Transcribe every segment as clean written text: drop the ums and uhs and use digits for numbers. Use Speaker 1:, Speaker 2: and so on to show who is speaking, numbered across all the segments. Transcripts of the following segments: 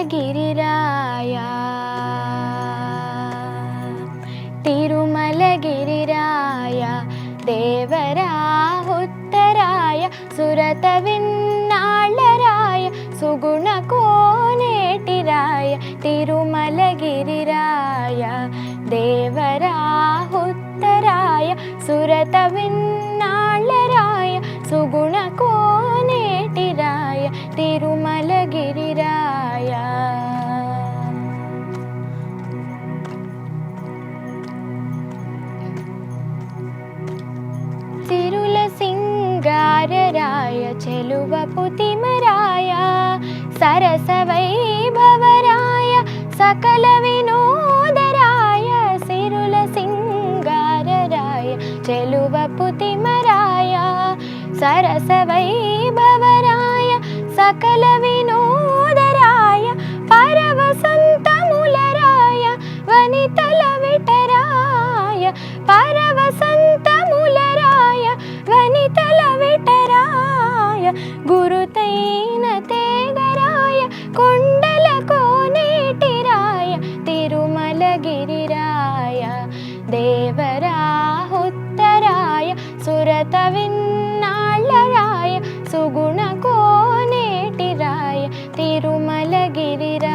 Speaker 1: తిరుమలగిరిరాయ తిరుమలగిరిరాయ దేవరా ఉత్తరాయ సురత విన్నాళ్ళరాయ సుగుణ కోనేటిరాయ తిరుమలగిరిరాయ దేవరా ఉత్తరాయ సురత విన్నాళ్ళరాయ సుగుణ కోనేటిరాయ తిరుమలగిరిరాయ తిరుల సింగారరాయ చెలువ పుతిమరాయ సరస వైభవరాయ సకల వినోదరాయ సిరుల సింగారరాయ చెలువ పుతిమరాయ సరస వైభవరాయ సకల వినోదరాయ పరవసంతములరాయ వనితల విటరాయ పరవసంతములరాయ వనితల విటరాయ గురుతైన తేగరాయ కొండల కోనేటిరాయ తిరుమలగిరిరాయ దేవరా ఉత్తరాయ సురత విన్నాళ్ళరాయ సుగుణ కోనేటిరాయ తిరుమలగిరిరాయ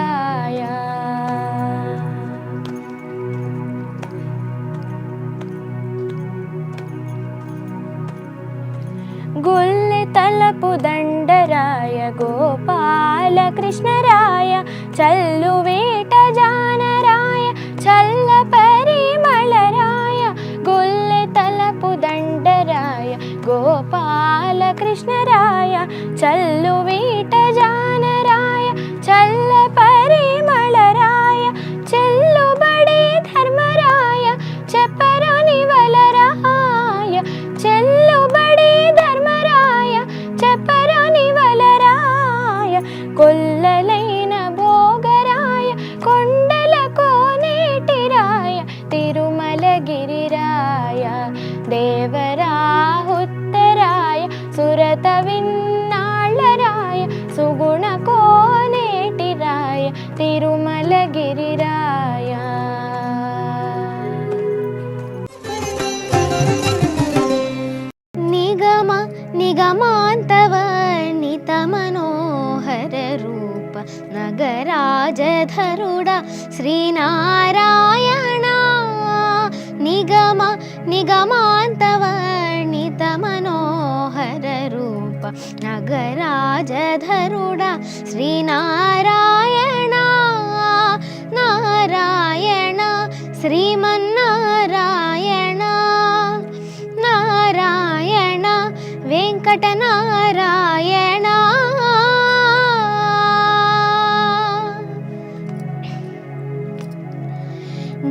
Speaker 1: గుల్లె తలపు దండరాయ గోపాల కృష్ణరాయ చల్లు వేట జానరాయ చల్ల పరిమళరాయ గుల్లె తలపు దండరాయ గోపాల కృష్ణరాయ చల్లు వేట జానరాయ చల్ల పరిమళరాయ చెల్లుబడి ధర్మరాయ చెప్పరాని వలరాయ చెల్లుబడి ధర్మరాయ చెప్పరాని వలరాయ కొల్లలైన భోగరాయ కొండల కోనేటిరాయ తిరుమలగిరిరాయ దేవరా ఉత్తరాయ సురత విన్నాళ్ళరాయ సుగుణ కోనేటిరాయ తిరుమలగిరిరాయ నిగమ నిగమాంతవర్ణిత మనోహర రూప నగరాజధరుడ శ్రీనారాయణ నిగమ నిగమాంతవర్ణిత మనోహర రూప నగరాజధరుడ శ్రీనారాయణ నారాయణ శ్రీమన్నారాయణ నారాయణ వెంకటనారాయణ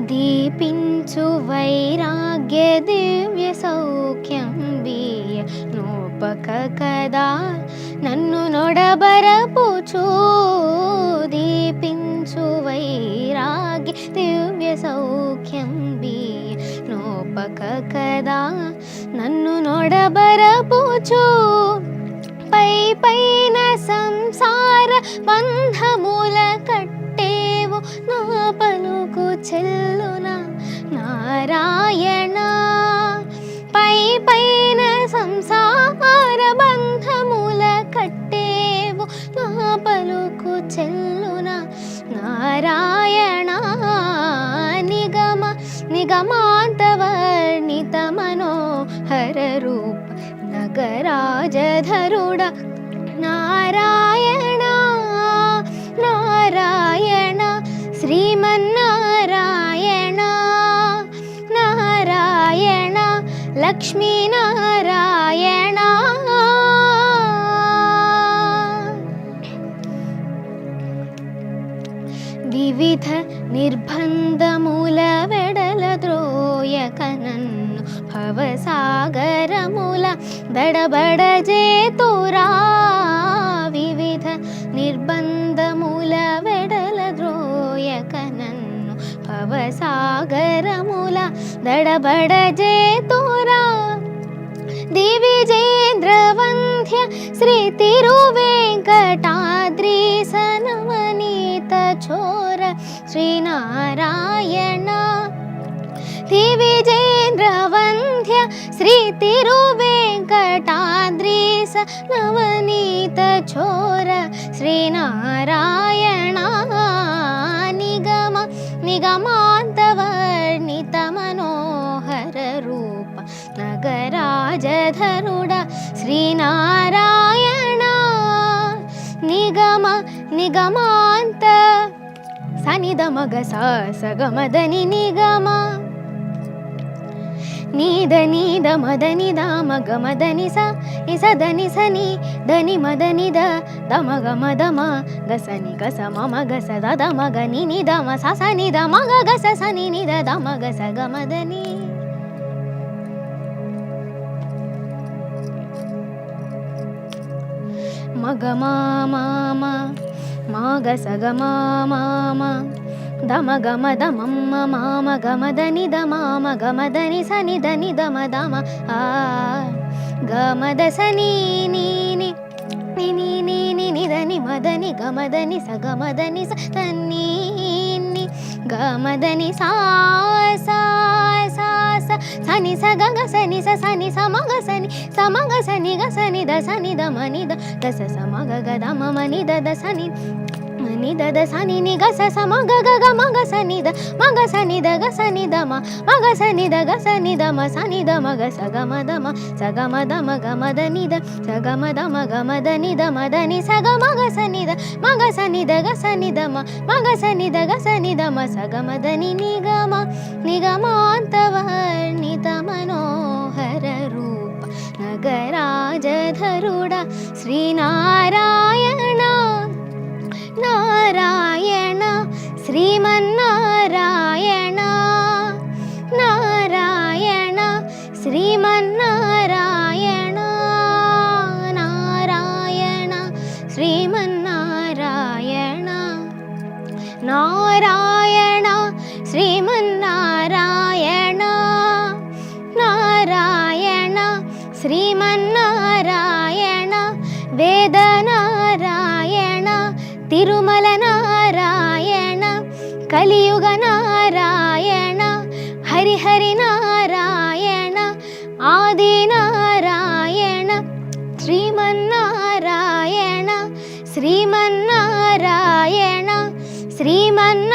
Speaker 1: దీపించు వైరాగ్య దివ్య సౌఖ్యం బియ్య నోపక కదా నన్ను నొడబరపుచు దీపించు వైరాగ్య దివ్య సౌఖ్యం బియ్య నోపక కదా నన్ను నొడబరపుచు పై పైన సంసార బంధముల కట్టేవు నా పలుకు చెల్లున నారాయణ పై పైన సంసార బంధముల కట్టేవు నా పలుకు చెల్లున నారాయణ నిగమ నిగమాంతవర్ణిత మనోహర రూప నగరాజధరుడ నారాయణ నారాయణ శ్రీమన్నారాయణ నారాయణ లక్ష్మీనారాయణ వివిధ నిర్బంధముల వెడల ద్రోయక నన్ను భవసాగరముల దడబడ జేతురా వివిధ నిర్బంధముల వెడల ద్రోయక నన్ను భవసాగరముల దడబడ జేతురా దివిజేంద్రవంద ಶ್ರೀ ತಿರುವೆಂಕಟಾದ್ರೀಶ ನವನೀತ ಚೋರ ಶ್ರೀನಾರಾಯಣ ದಿವಿಜೇಂದ್ರ ವಂದ್ಯ ಶ್ರೀ ತಿರುವೆಂಕಟಾದ್ರೀಶ ನವನೀತ ಚೋರ ಶ್ರೀನಾರಾಯಣ ನಿಗಮ ನಿಗಮಾಂತವರ್ಣಿತ ಮನೋಹರ ರೂಪ ನಗರಾಜಧರುಡ ಶ್ರೀನಾರಾಯಣ ನಿಗಮ ನಿಗಮಾಂತ ಸನಿದ ಮಗ ಸಗಮದನಿ ನಿಗಮ ನೀದ ನೀದ ಮದನಿ ದಾಮ ಗಮದನಿ ಸ ನಿಸದನಿ ಸನಿ ಧನಿ ಮದನಿ ದ ದಮ ಗಮ ದಮ ಗಸನಿ ಗಸ ಮಮ ಗಸ ದದ ಮಗ ನಿನಿ ದಮ ಸ ಸನಿ ದ ಮಗ ಗಸ ಸನಿ ನಿದ ದಮ ಗಸ ಗಮದನಿ ಮಗ ಮಾಮ ಮಾಗ ಸಗ ಮಾಮ ದಮ ಗಮ ದಮಮ್ಮ ಮಾಮ ಗಮದನಿ ದ ಮಾಮ ಗಮದನಿ ಸನಿ ಧನಿ ದಮ ದಮ ಆ ಗಮದ ಸನಿ ನೀನಿ ನಿನಿ ನೀನಿ ನಿಧನಿ ಮದನಿ ಗಮದನಿ ಸ ಗಮದನಿ ಸ ತನ್ನಿ ಗಮದನಿ ಸಾ ಸಾ ಸಾ ಸ ಸನಿ ಸ ಗಗ ಸನಿ ಸ ಸನಿ ಸ ಮಗ ಸನಿ ಸ ಮಗ ಸನಿ ಗ ಸನಿ the Sunny the money the ಸ ಸ ಮಗ ಗ ದ ಮ ಮನಿ the the Sunny money the the ಸನಿ ನಿ ಗ ಸ ಸ ಮಗ ಗ ಗ ಮಗ ಸನಿ ದ ಮಗ ಸನಿ ದ ಗ ಸನಿ ದ ಮ ಮಗ ಸನಿ ದ ಗ ಸನಿ ದ ಮ ಸನಿ ದ ಮಗ ಸ ಗ ಮ ದ ಮ ಸ ಗ ಮ ದ ಮ ಗ ಮ ದ ನಿ ದ ಸ ಗ ಮ ದ ಮ ಗ ಮ ದ ನಿ ದ ಮ ದ ನಿ ಸ ಗ ಮಗ ಸನಿ ದ ಮಗ ಸನಿ ದ ಗ ಸನಿ ದ ಮ ಮಗ ಸನಿ ದ ಗ ಸನಿ ದ ಮ ಸ ಗ ಮ ದ ನಿ ನಿಗಮ ನಿಗಮಾಂತವರ್ಣಿತ ಮನೋಹರ ರೂಪ ನಗರಾಜಧರುಡ ಶ್ರೀನಾರಾಯಣ ನಾರಾಯಣ ಶ್ರೀಮನ್ನಾರಾಯಣ ನಾರಾಯಣ ಶ್ರೀಮನ್ನಾರಾಯಣ ನಾರಾಯಣ ಶ್ರೀಮನ್ನಾರಾಯಣ ನಾರಾಯಣ ಶ್ರೀಮನ್ನಾರಾಯಣ ನಾರಾಯಣ ಶ್ರೀಮನ್ನಾರಾಯಣ ವೇದನಾರಾಯಣ ತಿರುಮಲ ನಾರಾಯಣ ಕಲಿಯುಗ ನಾರಾಯಣ ಹರಿಹರಿ ನಾರಾಯಣ ಆದಿನಾರಾಯಣ ಶ್ರೀಮನ್ನಾರಾಯಣ ಶ್ರೀಮನ್ನಾರಾಯಣ ಶ್ರೀಮನ್ನಾರಾಯಣ